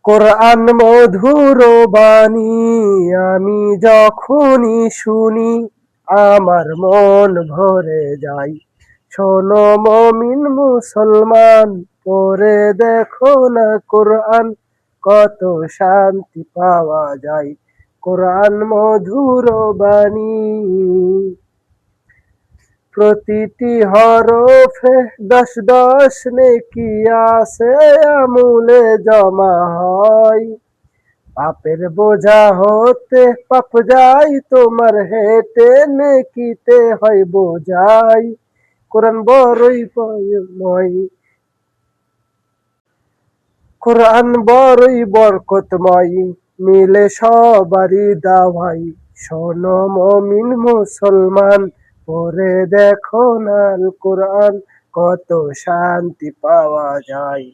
কোরআন মধুর বাণী আমি যখনই শুনি আমার মন ভরে যায়। শোনো মমিন মুসলমান, পড়ে দেখো না কোরআন, কত শান্তি পাওয়া যায়। কোরআন মধুর বাণী, প্রতিটি হরফে দশ দশ নেকি আছে আমূলে জমা হয়। পাপের বোঝা হতে পাপ যায় তোমার, হেঁটে নেকিতে হয় বোঝাই। কোরআন বড়ই পয়ময়, কোরআন বড়ই বরকতময়, মিলে সবারই দাওয়াই। শোনো মমিন মুসলমান, পড়ে দেখো না কোরআন, কত শান্তি পাওয়া যায়।